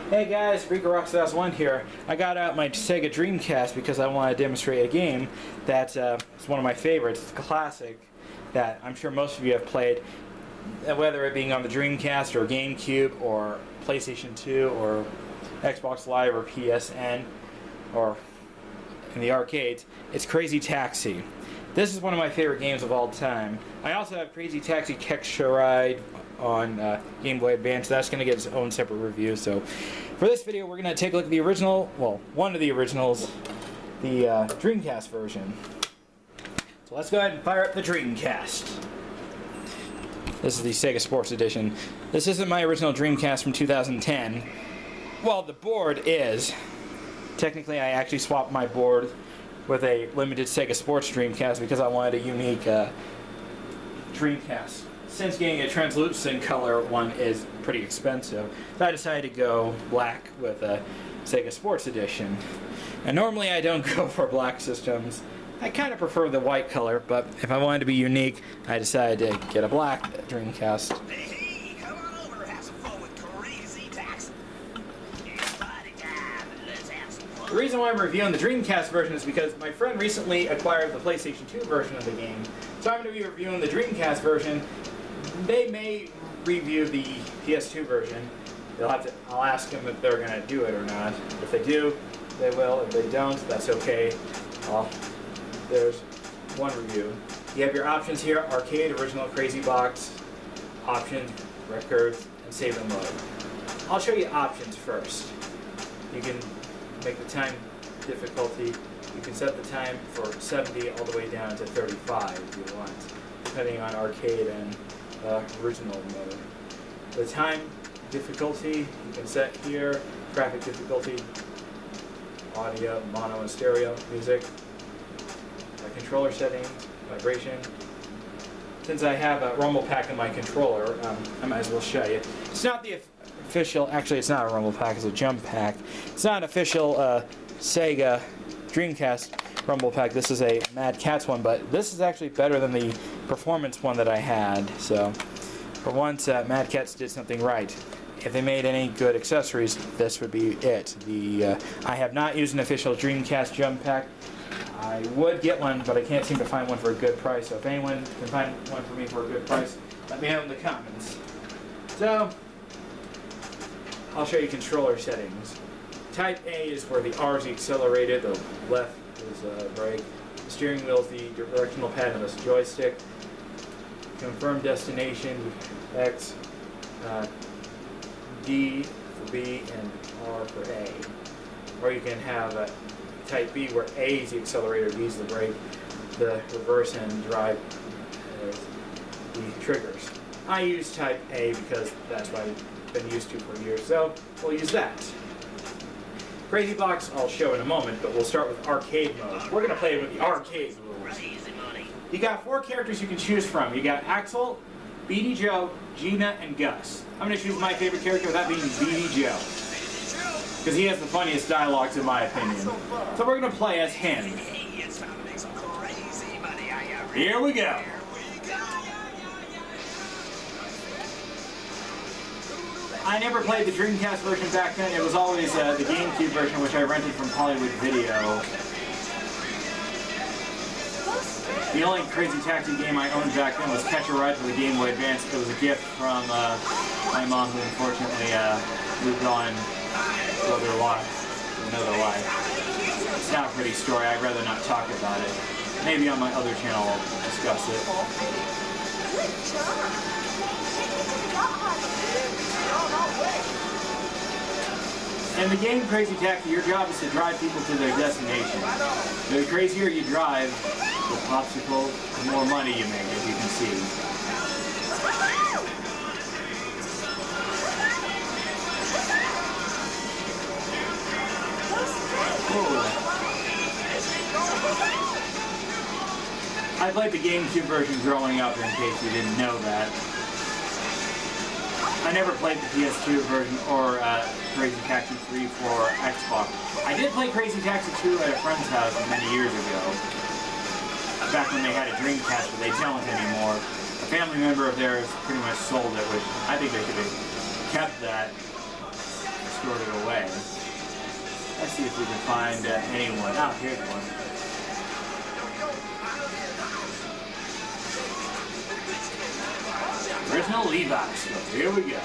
Hey guys, RicoRockstars1 here. I got out my Sega Dreamcast because I want to demonstrate a game that's one of my favorites. It's a classic that I'm sure most of you have played, whether it being on the Dreamcast or GameCube or PlayStation 2 or Xbox Live or PSN or in the arcades. It's Crazy Taxi. This is one of my favorite games of all time. I also have Crazy Taxi Texture Ride on Game Boy Advance. That's going to get its own separate review. So for this video we're going to take a look at the original, well, one of the originals, the Dreamcast version. So let's go ahead and fire up the Dreamcast. This is the Sega Sports Edition. This isn't my original Dreamcast from 2010. Well, the board is. Technically I actually swapped my board with a limited Sega Sports Dreamcast because I wanted a unique Dreamcast. Since getting a translucent color one is pretty expensive, so I decided to go black with a Sega Sports Edition. And normally I don't go for black systems. I kind of prefer the white color, but if I wanted to be unique, I decided to get a black Dreamcast. Hey, come on over, have some fun with Crazy Taxi. It's party time, let's have some fun. The reason why I'm reviewing the Dreamcast version is because my friend recently acquired the PlayStation 2 version of the game, so I'm going to be reviewing the Dreamcast version. They may review the PS2 version. I'll ask them if they're going to do it or not. If they do, they will. If they don't, that's okay. There's one review. You have your options here: arcade, original, crazy box, options, records, and save and load. I'll show you options first. You can make the time difficulty. You can set the time for 70 all the way down to 35 if you want, depending on arcade and original mode. The time difficulty you can set here: graphic difficulty, audio, mono and stereo, music, controller settings, vibration. Since I have a rumble pack in my controller, I might as well show you. It's not the official, actually it's not a rumble pack, it's a jump pack. It's not an official Sega Dreamcast rumble pack. This is a Mad Catz one, but this is actually better than the performance one that I had. So for once, Mad Catz did something right. If they made any good accessories, this would be it. I have not used an official Dreamcast jump pack. I would get one, but I can't seem to find one for a good price. So if anyone can find one for me for a good price, let me know in the comments. So I'll show you controller settings. Type A is where the R is the accelerator, the left is brake, the steering wheel is the directional pad of this joystick. Confirm destination, X, D for B, and R for A. Or you can have Type B, where A is the accelerator, B is the brake, the reverse and drive is the triggers. I use Type A because that's what I've been used to for years, so we'll use that. Crazy Box I'll show in a moment, but we'll start with arcade mode. We're going to play with the arcade rules. You got 4 characters you can choose from. You got Axel, Beady Joe, Gina, and Gus. I'm going to choose my favorite character, that being Beady Joe, because he has the funniest dialogues in my opinion. So we're going to play as him. Here we go. I never played the Dreamcast version back then. It was always the GameCube version, which I rented from Hollywood Video. The only Crazy Taxi game I owned back then was Catch a Ride for the Game Boy Advance. It was a gift from my mom, who unfortunately moved on to another life. It's not a pretty story. I'd rather not talk about it. Maybe on my other channel I'll discuss it. In the game Crazy Taxi, your job is to drive people to their destination. The crazier you drive, the obstacles, the more money you make, as you can see. I played the GameCube version growing up, in case you didn't know that. I never played the PS2 version or Crazy Taxi 3 for Xbox. I did play Crazy Taxi 2 at a friend's house many years ago, back when they had a Dreamcast, but they don't anymore. A family member of theirs pretty much sold it, which I think they should have kept that. stored it away. Let's see if we can find anyone. Oh, here's one. Original Levi's. So here we go.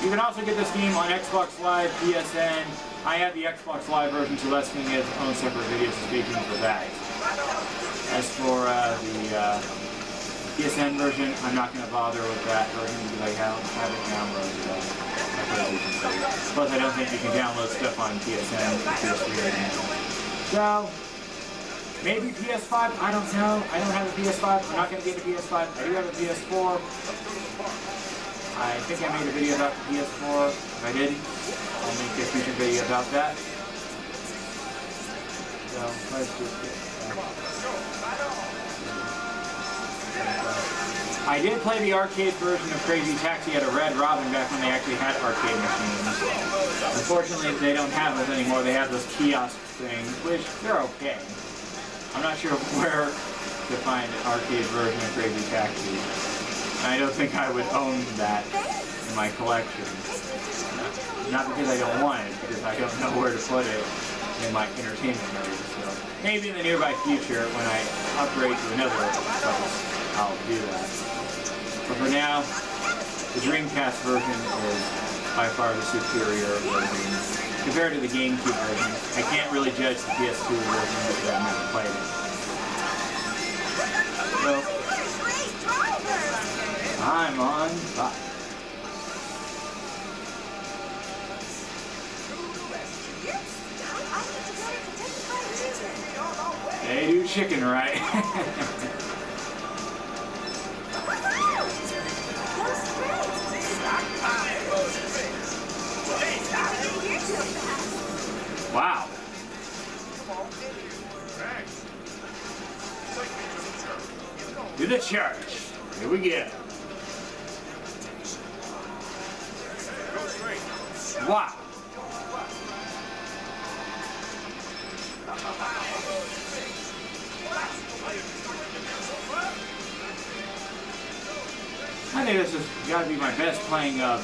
You can also get this game on Xbox Live, PSN. I have the Xbox Live version, so that's going to get its own separate video, so stay tuned for that. As for the PSN version, I'm not going to bother with that version because I haven't downloaded my PlayStation 3. Plus, I don't think you can download stuff on PSN or PS3. So, maybe PS5, I don't know. I don't have a PS5. I'm not going to get a PS5. I do have a PS4. I think I made a video about the PS4. If I didn't, I'll make a future video about that. So, let's just get I did play the arcade version of Crazy Taxi at a Red Robin back when they actually had arcade machines. Unfortunately, they don't have those anymore. They have those kiosk things, which they're okay. I'm not sure where to find an arcade version of Crazy Taxi. I don't think I would own that in my collection. Not because I don't want it, because I don't know where to put it in my entertainment area. So maybe in the nearby future, when I upgrade to another place, I'll do that. But for now, the Dreamcast version is by far the superior version compared to the GameCube version. I can't really judge the PS2 version because I've never played it. So, I'm on fire. They do chicken right. Wow. To the church. Here we go. Wow. I think this has got to be my best playing of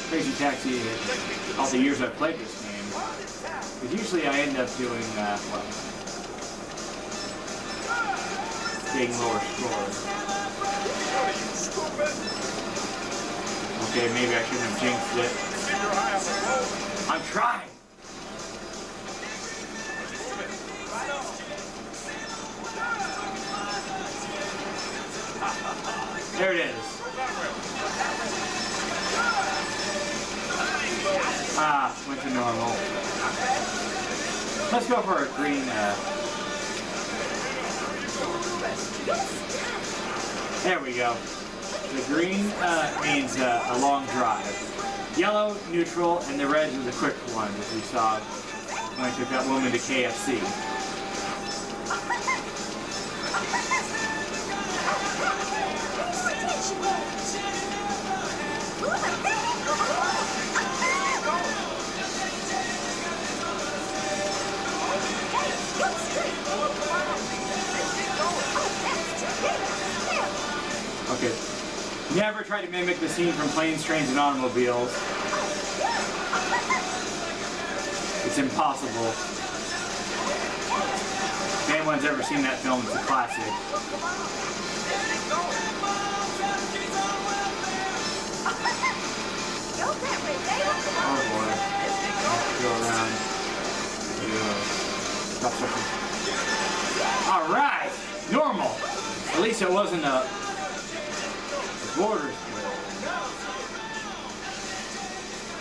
Crazy Taxi in all the years I've played this game. Because usually I end up doing, getting lower scores. Okay, maybe I shouldn't have jinxed it. I'm trying! There it is. Ah, went to normal. Let's go for a green, there we go. The green means a long drive. Yellow, neutral, and the red was a quick one, as we saw when I took that woman to KFC. Okay. Never try to mimic the scene from Planes, Trains, and Automobiles. It's impossible. If anyone's ever seen that film, it's a classic. Oh boy. Let's go around. Stop. Alright! Normal! At least it wasn't a borders.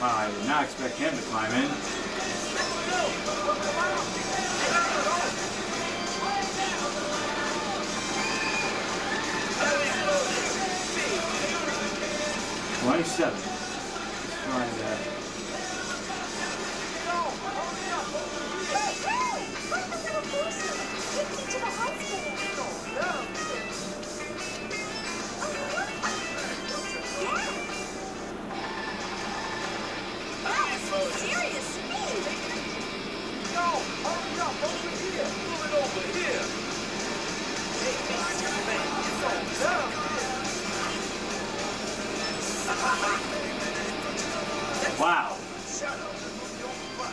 Wow, I did not expect him to climb in. $27. Let's find that. Wow. Shut up and move your butt.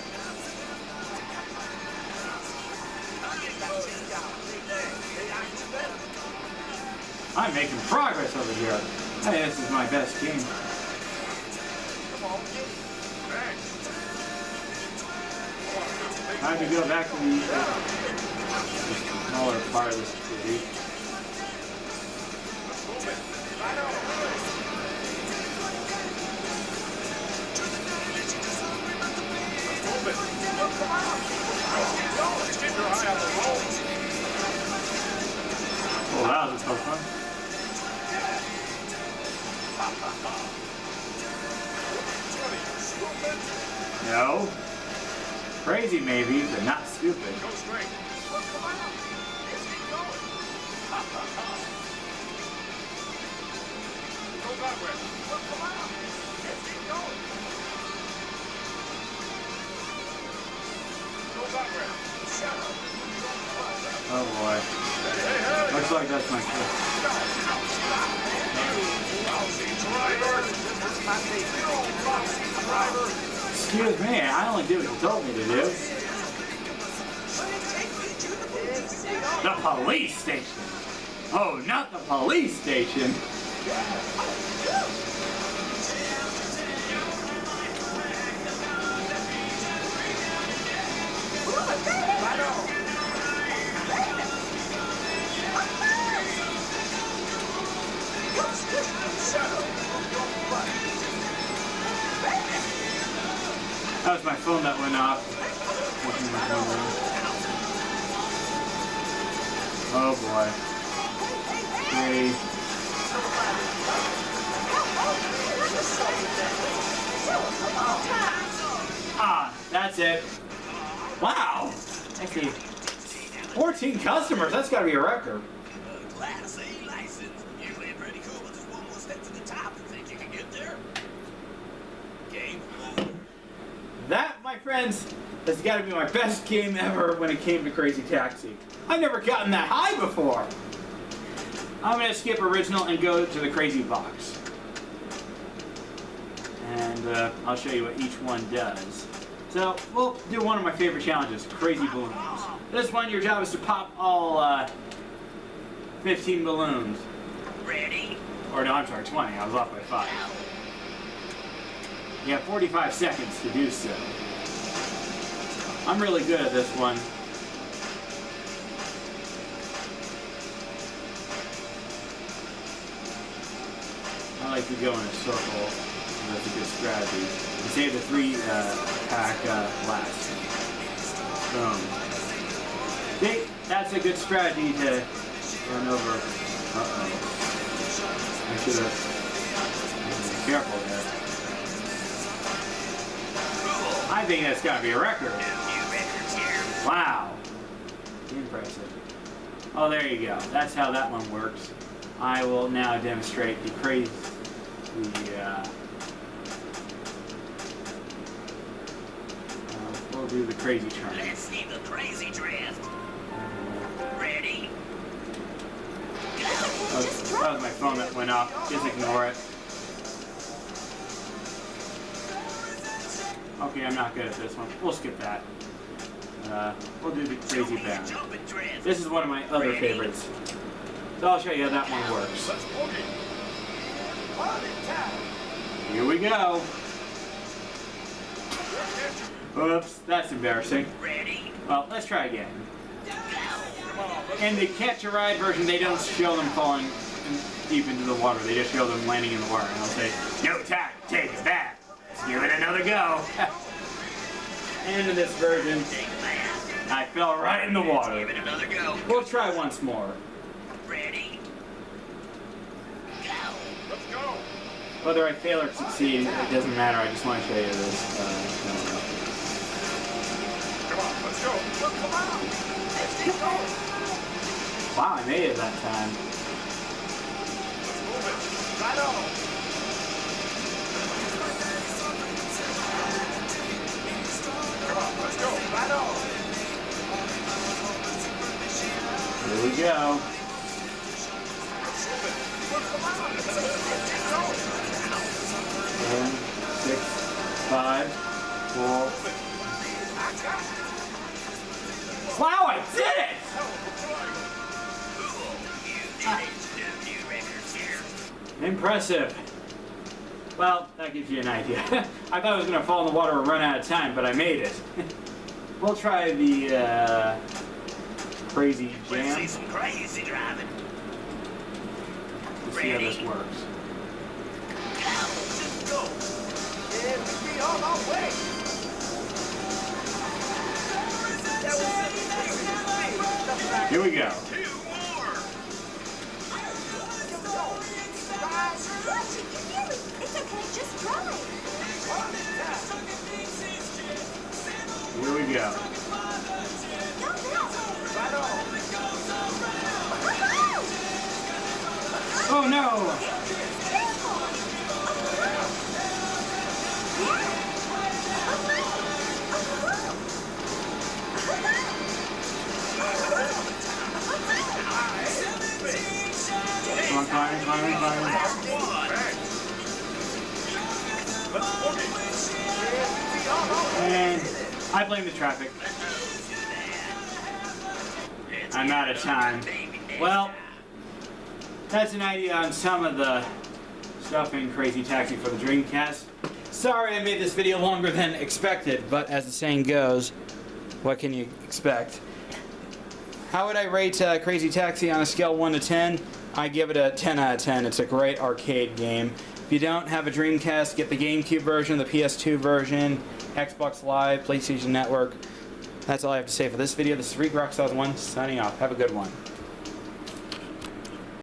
I'm making progress over here. I think this is my best game. Come on, get it. Time to go back to the smaller part of the city. Oh, that was a tough one. No. Crazy maybe, but not stupid. Go straight. Well, come on. Let's keep going. Go that way. Well, come on. Let's keep going. Go that way. Shut up. Oh boy. Hey, hey. Looks like that's my kill. Lousy driver. This is my name. Lousy driver. Excuse me, I only did what you told me to do. The police station. Oh, not the police station. That was my phone that went off. Oh boy. Three. Ah, that's it. Wow. I see. 14 customers. That's got to be a record. Class A license. Usually pretty cool, but this one will step to the top and think you can get there. Game over. That, my friends, has got to be my best game ever when it came to Crazy Taxi. I've never gotten that high before. I'm going to skip original and go to the Crazy Box. And I'll show you what each one does. So, we'll do one of my favorite challenges, Crazy Balloons. This one, your job is to pop all 15 balloons. Ready? Or no, I'm sorry, 20. I was off by 5. You have 45 seconds to do so. I'm really good at this one. I like to go in a circle. That's a good strategy. And save the 3-pack last. Boom. See, that's a good strategy to run over. Uh-oh. I should have been careful there. I think that's got to be a record. Wow. Impressive. Oh, there you go. That's how that one works. I will now demonstrate the crazy... we'll do the crazy turn. Let's see the crazy drift. Ready? That was my phone that went off. Just ignore it. Okay, I'm not good at this one. We'll skip that. We'll do the crazy bound. This is one of my other favorites. So I'll show you how that one works. Here we go. Oops, that's embarrassing. Well, let's try again. In the Catch a Ride version, they don't show them falling deep into the water. They just show them landing in the water. And I'll say, no time, take it back. Let's give it another go. And in this version, I fell right in the water. Give it another go. We'll try once more. Ready? Go. Let's go. Whether I fail or succeed, it doesn't matter. I just want to show you this. Come on, let's go. Well, come on. Let's keep going. Wow, I made it that time. Let's move it. Right on. Come on, let's go. Right on. Here we go. Let's move it. Well, come on. Let's keep going. 7, 6, 5, 4. Wow, I did it! Impressive. Well, that gives you an idea. I thought I was going to fall in the water and run out of time, but I made it. We'll try the crazy Let's jam. see some crazy driving. Let's see how this works. Let's go. And we be on our way. That was Here we go. two more. It's okay, just drive. Here we go. Oh no! Come on, climb. And I blame the traffic. I'm out of time. Well, that's an idea on some of the stuff in Crazy Taxi for the Dreamcast. Sorry I made this video longer than expected, but as the saying goes, what can you expect? How would I rate Crazy Taxi on a scale 1 to 10? I give it a 10 out of 10. It's a great arcade game. If you don't have a Dreamcast, get the GameCube version, the PS2 version, Xbox Live, PlayStation Network. That's all I have to say for this video. This is Rockstar1 signing off. Have a good one.